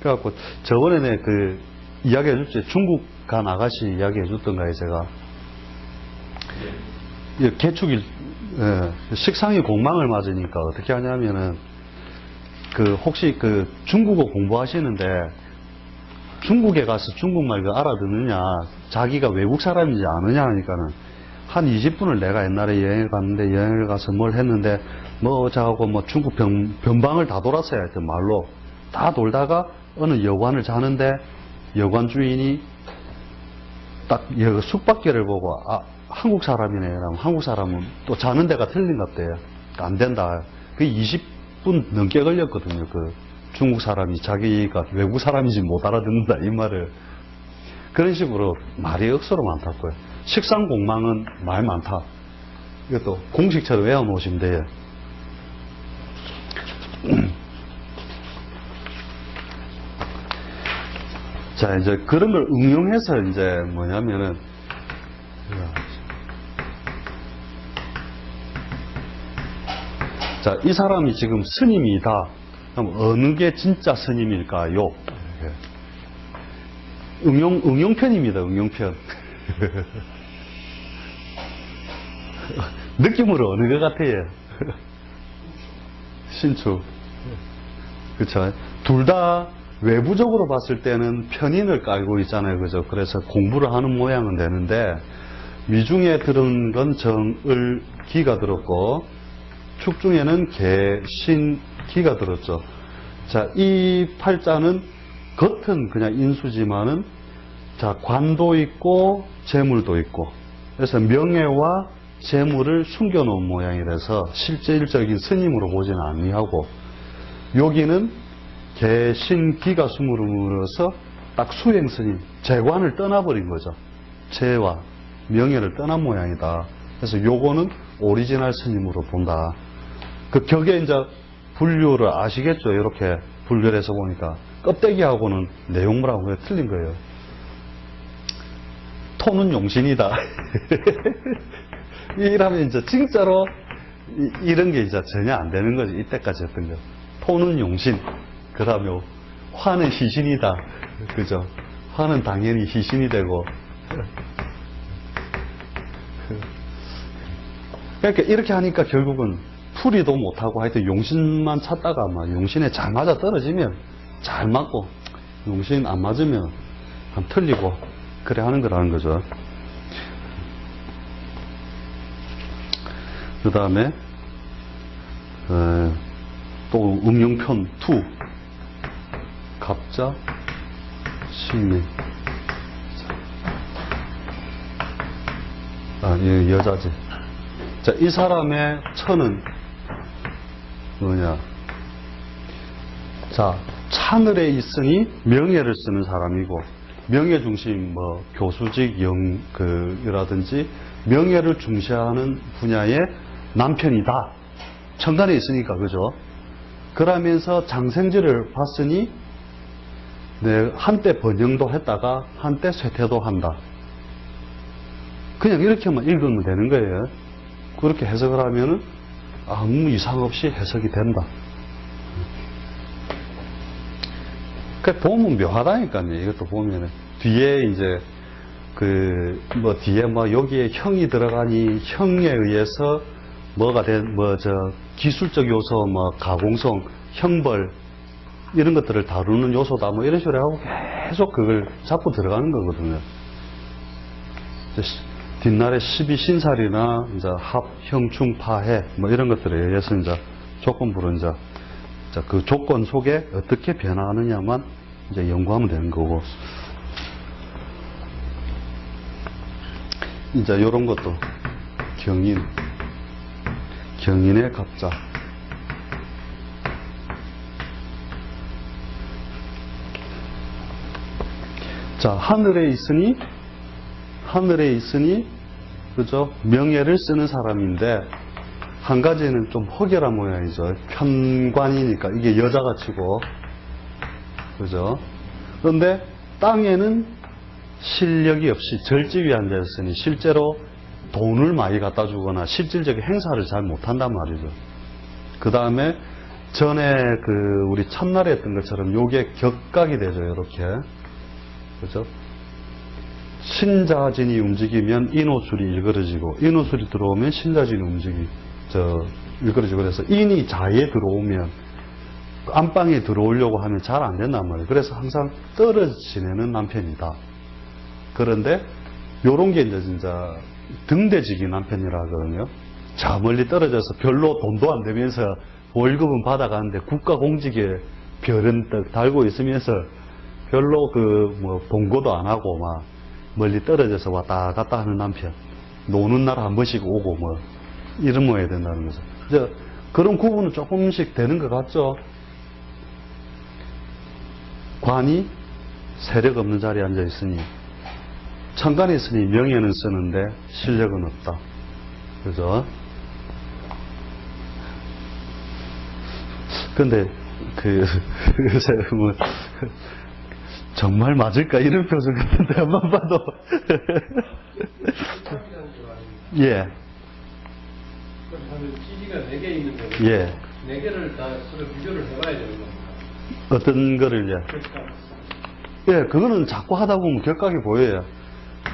그래갖고 저번에 그 이야기 해줬죠. 중국 간 아가씨 이야기 해줬던가요, 제가. 개축일, 식상이 공망을 맞으니까 어떻게 하냐면은, 혹시 중국어 공부하시는데, 중국에 가서 중국말을 알아듣느냐, 자기가 외국 사람인지 아느냐 하니까는, 한 20분을 내가 옛날에 여행을 갔는데, 여행을 가서 뭘 했는데, 자하고 중국 변방을 다 돌았어요. 하여튼 말로. 다 돌다가 어느 여관을 자는데, 여관 주인이 딱 숙박계를 보고, 한국 사람이네. 그러면 한국 사람은 또 자는 데가 틀린 것 같대요. 안 된다. 그 20분 넘게 걸렸거든요. 중국 사람이 자기가 외국 사람인지 못 알아듣는다. 이 말을. 그런 식으로 말이 억수로 많다고요. 식상공망은 말 많다. 이것도 공식처럼 외워놓으시면 돼요. 자, 이제 그런 걸 응용해서 이제 뭐냐면은, 자, 이 사람이 지금 스님이다. 그럼 어느 게 진짜 스님일까요? 응용편입니다, 응용편. 느낌으로 어느 것 같아요? 신축. 그쵸? 둘 다 외부적으로 봤을 때는 편인을 깔고 있잖아요. 그죠? 그래서 공부를 하는 모양은 되는데, 미중에 들은 건 정을 기가 들었고, 축중에는 개, 신, 기가 들었죠. 자, 이 팔자는 겉은 그냥 인수지만은, 자, 관도 있고, 재물도 있고, 그래서 명예와 재물을 숨겨놓은 모양이라서 실질적인 스님으로 보지는 아니하고, 여기는 개, 신, 기가 숨으로써 딱 수행 스님, 재관을 떠나버린 거죠. 재와 명예를 떠난 모양이다. 그래서 요거는 오리지널 스님으로 본다. 그 격에 이제 분류를 아시겠죠? 이렇게 분류를 해서 보니까 껍데기하고는 내용물하고 틀린 거예요. 토는 용신이다. 이러면 이제 진짜로 이런 게 이제 전혀 안 되는 거죠. 이때까지 했던 거. 토는 용신. 그 다음에 화는 희신이다. 그죠? 화는 당연히 희신이 되고. 그러니까 이렇게 하니까 결국은 풀이도 못하고 하여튼 용신만 찾다가 용신에 잘 맞아 떨어지면 잘 맞고 용신 안 맞으면 한 틀리고 그래 하는 거라는 거죠. 그 다음에 또 응용편 2 갑자 신미 이 여자지. 자, 이 사람의 처는 뭐냐? 자, 차늘에 있으니 명예를 쓰는 사람이고, 명예 중심 교수직 이라든지 명예를 중시하는 분야의 남편이다. 천간에 있으니까, 그죠? 그러면서 장생지를 봤으니, 한때 번영도 했다가 한때 쇠퇴도 한다. 그냥 이렇게만 읽으면 되는 거예요. 그렇게 해석을 하면은 아무 이상 없이 해석이 된다. 보면 묘하다니까요. 이것도 보면은 뒤에 이제 뒤에 여기에 형이 들어가니 형에 의해서 뭐가 기술적 요소, 가공성, 형벌 이런 것들을 다루는 요소다. 이런 식으로 하고 계속 그걸 잡고 들어가는 거거든요. 뒷날에 12신살이나 이제 합, 형충, 파해 이런 것들에 의해서 이제 조건부로 이제 그 조건 속에 어떻게 변화하느냐만 이제 연구하면 되는 거고, 이제 이런 것도 경인의 갑자. 자, 하늘에 있으니, 그죠? 명예를 쓰는 사람인데, 한 가지는 좀 허결한 모양이죠. 편관이니까, 이게 여자가 치고, 그죠? 그런데, 땅에는 실력이 없이 절집이 앉아있으니, 실제로 돈을 많이 갖다 주거나, 실질적인 행사를 잘 못한단 말이죠. 그 다음에, 전에 우리 첫날에 했던 것처럼 요게 격각이 되죠. 이렇게. 그죠? 신자진이 움직이면 인호술이 일그러지고, 인호술이 들어오면 신자진이 일그러지고, 그래서 인이 자에 들어오면, 안방에 들어오려고 하면 잘 안 된단 말이에요. 그래서 항상 떨어져 지내는 남편이다. 그런데, 요런 게 이제 진짜 등대지기 남편이라 하거든요. 자, 멀리 떨어져서 별로 돈도 안 되면서 월급은 받아가는데 국가공직에 별은 떡 달고 있으면서 별로 봉고도 안 하고 막 멀리 떨어져서 왔다 갔다 하는 남편. 노는 날 한 번씩 오고 이런 거 해야 된다는 거죠. 이제 그런 구분은 조금씩 되는 것 같죠? 관이 세력 없는 자리에 앉아 있으니, 천간에 있으니 명예는 쓰는데 실력은 없다. 그죠? 근데, 정말 맞을까? 이런 표정 같은데, 한번 봐도. 예. 그러면 지지가 4개 있는데, 예. 4개를 다 서로 비교를 해봐야 되는 겁니다. 어떤 거를요? 예, 그거는 자꾸 하다 보면 격각이 보여요.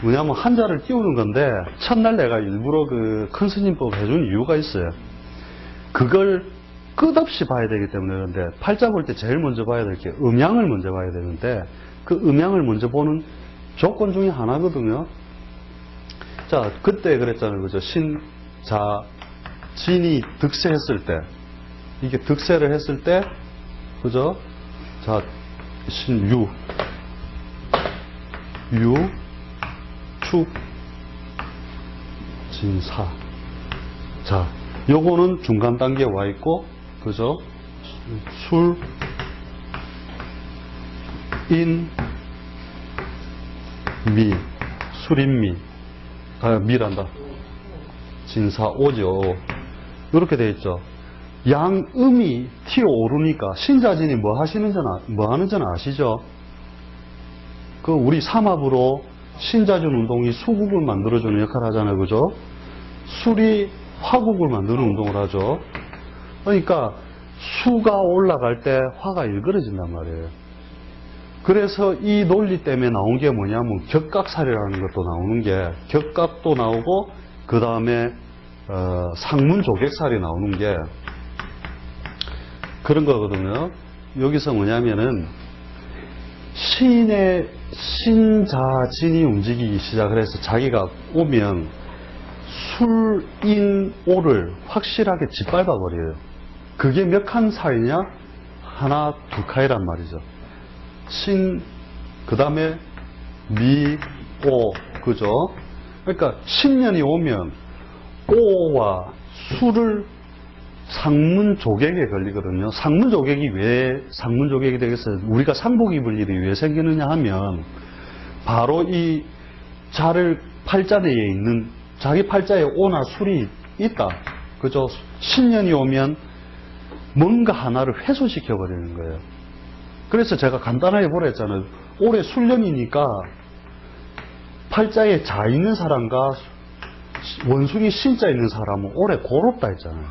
뭐냐면 한자를 띄우는 건데, 첫날 내가 일부러 큰 스님법 해준 이유가 있어요. 그걸 끝없이 봐야 되기 때문에. 그런데 팔자 볼 때 제일 먼저 봐야 될 게 음양을 먼저 봐야 되는데, 그 음양을 먼저 보는 조건 중에 하나거든요. 자, 그때 그랬잖아요. 그죠? 신, 자, 진이 득세했을 때, 이게 득세를 했을 때, 그죠? 자, 신, 유, 축, 진, 사. 자, 요거는 중간 단계에 와 있고, 그죠? 술, 인, 미, 술인미. 미란다. 진사, 오죠. 이렇게 되어 있죠. 양음이 튀어 오르니까 신자진이 뭐 하는지는 아시죠? 우리 삼합으로 신자진 운동이 수국을 만들어주는 역할을 하잖아요. 그죠? 술이 화국을 만드는 운동을 하죠. 그러니까 수가 올라갈 때 화가 일그러진단 말이에요. 그래서 이 논리 때문에 나온 게 뭐냐면 격각살이라는 것도 나오는 게, 격각도 나오고 그 다음에 상문조객살이 나오는 게 그런 거거든요. 여기서 뭐냐면은 신자진이 움직이기 시작을 해서 자기가 오면 술인오를 확실하게 짓밟아 버려요. 그게 몇 칸 사이냐? 하나, 두 칸이란 말이죠. 그 다음에 미, 오, 그죠? 그러니까 신년이 오면 오와 수를 상문조객에 걸리거든요. 상문조객이 왜 상문조객이 되겠어요? 우리가 상복 입을 일이 왜 생기느냐 하면, 바로 이 자를 팔자 내에 있는, 자기 팔자에 오나 술이 있다. 그죠? 신년이 오면 뭔가 하나를 회수시켜버리는 거예요. 그래서 제가 간단하게 보라 했잖아요. 올해 술년이니까 팔자에 자 있는 사람과 원숭이 신자 있는 사람은 올해 고롭다 했잖아요.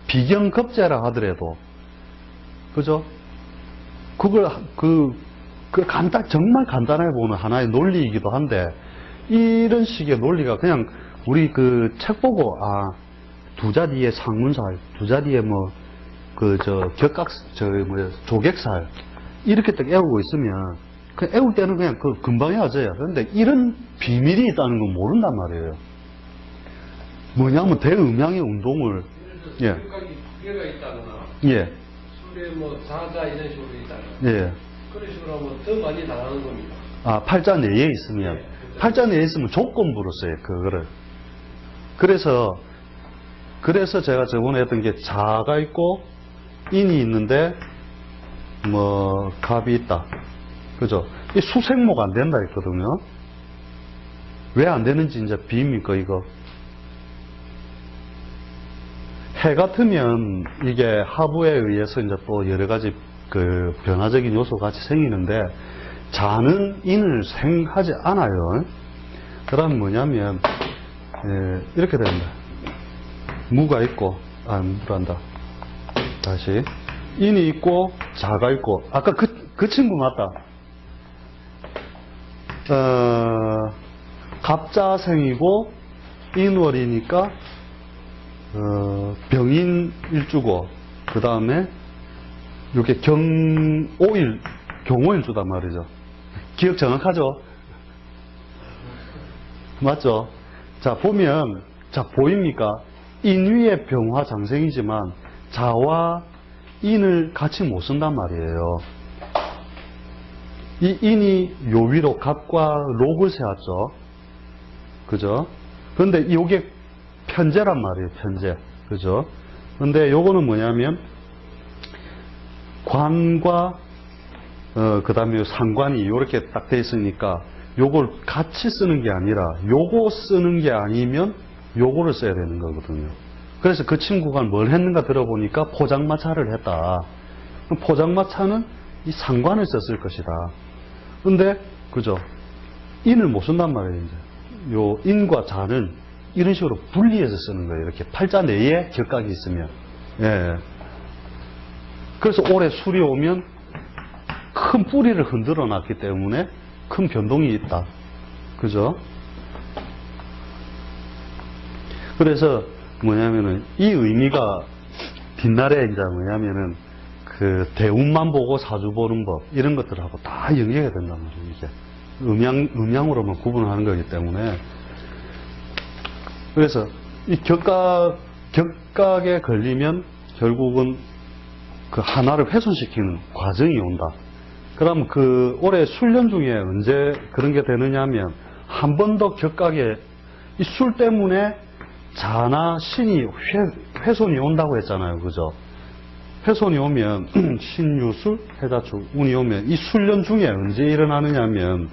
비경급제라 하더라도. 그죠? 그걸, 정말 간단하게 보는 하나의 논리이기도 한데, 이런 식의 논리가 그냥 우리 책 보고, 두자 뒤에 상문살, 두자 뒤에 조객살, 이렇게 딱 애우고 있으면, 애울 때는 그냥 금방 헤어져요. 그런데 이런 비밀이 있다는 건 모른단 말이에요. 뭐냐면 대음양의 운동을, 예. 기회가 있다거나, 예. 술에 자자 이런 식으로 있다거나, 예. 그런 식으로 하면 더 많이 당하는 겁니다. 팔자 내에 있으면, 팔자 내에 있으면 조건부로 써요, 그거를. 그래서 제가 저번에 했던 게 자가 있고, 인이 있는데, 갑이 있다. 그죠? 이 수생목 안 된다 했거든요. 왜 안 되는지 이제 비입니까, 이거? 해 같으면 이게 하부에 의해서 이제 또 여러 가지 변화적인 요소가 같이 생기는데, 자는 인을 생하지 않아요. 그러면 뭐냐면, 이렇게 됩니다. 무가 있고, 무란다. 다시. 인이 있고 자가 있고 아까 그 친구 맞다. 갑자생이고 인월이니까 병인 일주고 그 다음에 이게 경오일주단 말이죠. 기억 정확하죠? 맞죠? 자, 보면, 자, 보입니까? 인 위에 병화장생이지만 자와 인을 같이 못 쓴단 말이에요. 이 인이 요 위로 갑과 록을 세웠죠. 그죠? 근데 이게 편제란 말이에요, 편제. 그죠? 근데 요거는 뭐냐면, 관과, 그 다음에 상관이 이렇게 딱 돼 있으니까, 요걸 같이 쓰는 게 아니라, 요거 쓰는 게 아니면, 요거를 써야 되는 거거든요. 그래서 그 친구가 뭘 했는가 들어보니까 포장마차를 했다. 그럼 포장마차는 이 상관을 썼을 것이다. 근데, 그죠? 인을 못 쓴단 말이에요, 이제. 요 인과 자는 이런 식으로 분리해서 쓰는 거예요. 이렇게 팔자 내에 격각이 있으면. 예. 그래서 올해 술이 오면 큰 뿌리를 흔들어 놨기 때문에 큰 변동이 있다. 그죠? 그래서 뭐냐면은 이 의미가 뒷날에 이제 뭐냐면은 그 대운만 보고 사주 보는 법 이런 것들하고 다 연계가 된단 말이에요. 이게 음양으로만 구분하는 거기 때문에 그래서 이 격각에 걸리면 결국은 그 하나를 훼손시키는 과정이 온다. 그럼 그 올해 술년 중에 언제 그런 게 되느냐 하면 한 번 더 격각에 이 술 때문에 자나 신이 훼손이 온다고 했잖아요. 그죠? 훼손이 오면 신유술, 해자축, 운이 오면 이 술년 중에 언제 일어나느냐 하면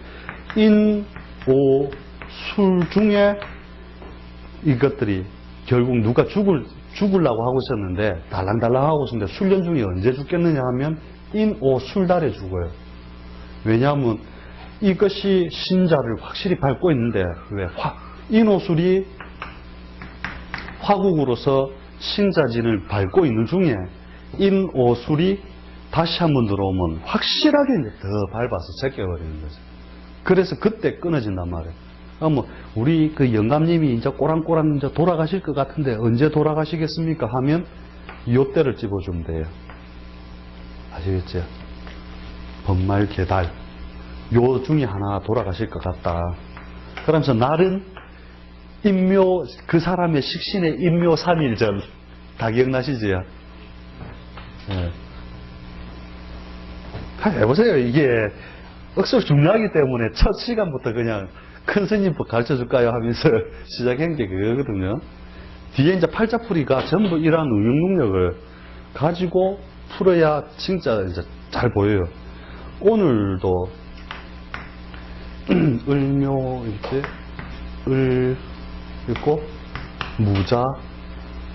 인, 오, 술 중에 이것들이 결국 누가 죽으려고 하고 있었는데 달랑달랑 하고 있었는데 술년 중에 언제 죽겠느냐 하면 인, 오, 술달에 죽어요. 왜냐하면 이것이 신자를 확실히 밟고 있는데 왜 인오술이 화국으로서 신자진을 밟고 있는 중에 인오술이 다시 한번 들어오면 확실하게 이제 더 밟아서 제껴버리는 거죠. 그래서 그때 끊어진단 말이에요. 뭐 우리 그 영감님이 이제 꼬랑꼬랑 이제 돌아가실 것 같은데 언제 돌아가시겠습니까? 하면 요 때를 집어주면 돼요. 아시겠죠? 번말 개달 요 중에 하나 돌아가실 것 같다. 그러면서 날은 인묘 그 사람의 식신의 인묘 3일 전 다 기억나시지요? 네. 해보세요. 이게 억수로 중요하기 때문에 첫 시간부터 그냥 큰 스님부터 가르쳐 줄까요? 하면서 시작한 게 그거거든요. 뒤에 이제 팔자풀이가 전부 이러한 응용 능력을 가지고 풀어야 진짜 이제 잘 보여요. 오늘도 을묘 이렇게 을 있고 무자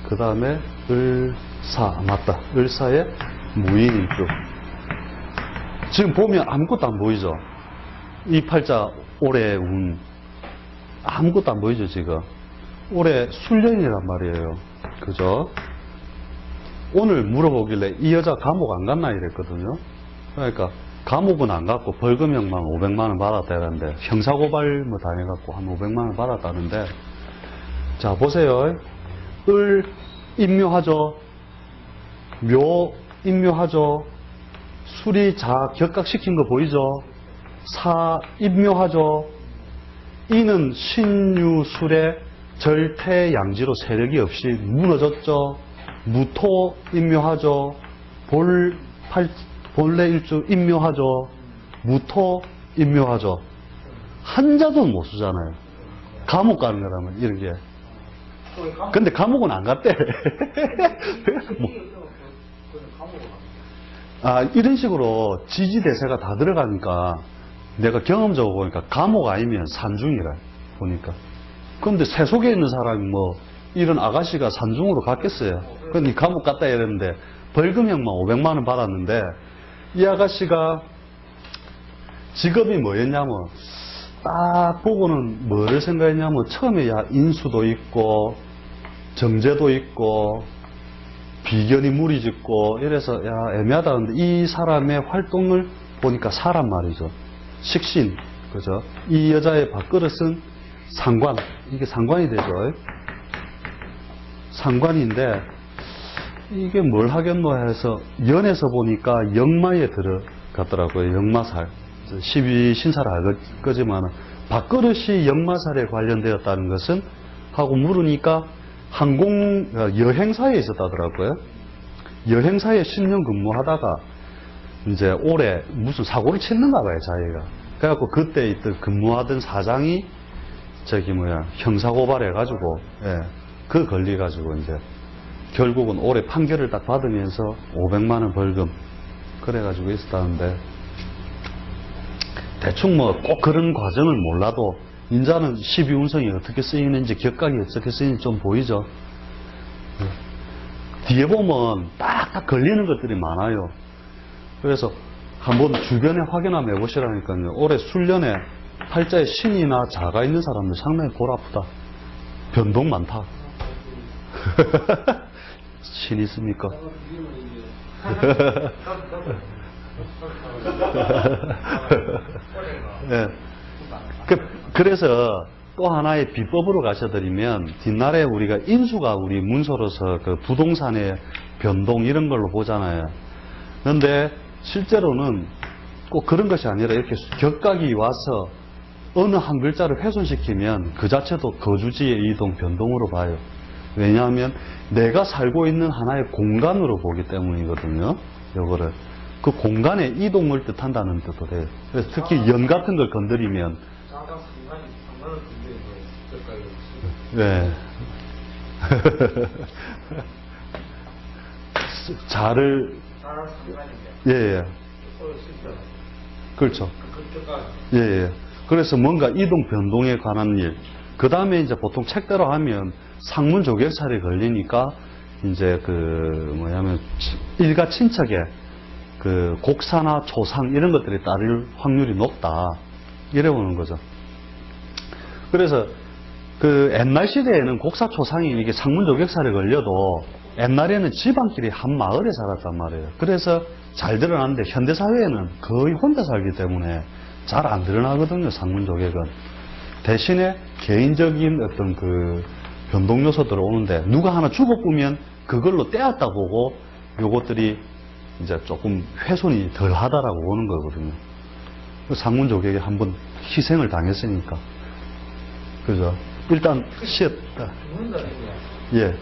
그 다음에 을사 맞다. 을사에 무인일주. 지금 보면 아무것도 안 보이죠. 이 팔자 올해 운 아무것도 안 보이죠. 지금 올해 술년이란 말이에요. 그죠? 오늘 물어보길래 이 여자 감옥 안 갔나 이랬거든요. 그러니까 감옥은 안 갔고 벌금형만 500만 원 받았다는데 형사고발 뭐 다 해갖고 한 500만 원 받았다는데 자 보세요. 을 인묘하죠. 묘 인묘하죠. 술이 자 격각시킨 거 보이죠. 사 인묘하죠. 이는 신유술의 절퇴양지로 세력이 없이 무너졌죠. 무토 인묘하죠. 본래 일주 인묘하죠. 무토 인묘하죠. 한자도 못 쓰잖아요. 감옥 가는 거라면 이런 게. 근데 감옥은 안 갔대. 뭐. 이런 식으로 지지대세가 다 들어가니까 내가 경험적으로 보니까 감옥 아니면 산중이라 보니까. 근데 세속에 있는 사람이 뭐 이런 아가씨가 산중으로 갔겠어요. 근데 감옥 갔다 이랬는데 벌금형만 500만 원 받았는데 이 아가씨가 직업이 뭐였냐면 딱 보고는 뭐를 생각했냐면 처음에 야 인수도 있고 정제도 있고 비견이 무리 짓고 이래서 야 애매하다. 근데 이 사람의 활동을 보니까 사람 말이죠. 식신, 그죠? 이 여자의 밥그릇은 상관, 이게 상관이 되죠. 상관인데 이게 뭘 하겠노 해서 연에서 보니까 역마에 들어갔더라고요. 역마살. 12신사를 알 거지만 밥그릇이 역마살에 관련되었다는 것은 하고 물으니까 항공 여행사에 있었다더라고요. 여행사에 10년 근무하다가 이제 올해 무슨 사고를 쳤는가 봐요, 자기가. 그래갖고 그때 있던 근무하던 사장이 형사고발해가지고, 예, 그 걸려가지고 이제 결국은 올해 판결을 딱 받으면서 500만원 벌금 그래가지고 있었다는데 대충 뭐 꼭 그런 과정을 몰라도 인자는 12운성이 어떻게 쓰이는지 격각이 어떻게 쓰이는지 좀 보이죠. 뒤에 보면 딱딱 걸리는 것들이 많아요. 그래서 한번 주변에 확인 한번 해보시라니까요. 올해 술년에 팔자에 신이나 자가 있는 사람들 상당히 골 아프다. 변동 많다. 신 있습니까? 네. 그래서 또 하나의 비법으로 가셔드리면 뒷날에 우리가 인수가 우리 문서로서 그 부동산의 변동 이런 걸로 보잖아요. 그런데 실제로는 꼭 그런 것이 아니라 이렇게 격각이 와서 어느 한 글자를 훼손시키면 그 자체도 거주지의 이동 변동으로 봐요. 왜냐하면 내가 살고 있는 하나의 공간으로 보기 때문이거든요. 요거를 그 공간의 이동을 뜻한다는 뜻도 돼요. 그래서 특히 연 같은 걸 건드리면 네. 자를 예. 그렇죠. 예. 그래서 뭔가 이동 변동에 관한 일. 그 다음에 이제 보통 책대로 하면 상문 조객살이 걸리니까 이제 일가 친척에 그 곡사나 초상 이런 것들이 따를 확률이 높다. 이래 보는 거죠. 그래서 그 옛날 시대에는 곡사 초상이 이게 상문 조객살에 걸려도 옛날에는 지방끼리 한 마을에 살았단 말이에요. 그래서 잘 드러나는데 현대사회에는 거의 혼자 살기 때문에 잘 안 드러나거든요, 상문 조객은. 대신에 개인적인 어떤 그 변동 요소들 오는데 누가 하나 죽어보면 그걸로 떼었다 보고 요것들이 이제 조금 훼손이 덜 하다라고 보는 거거든요. 상문 조객이 한번 희생을 당했으니까. 그죠? 일단, 죽는다. 예.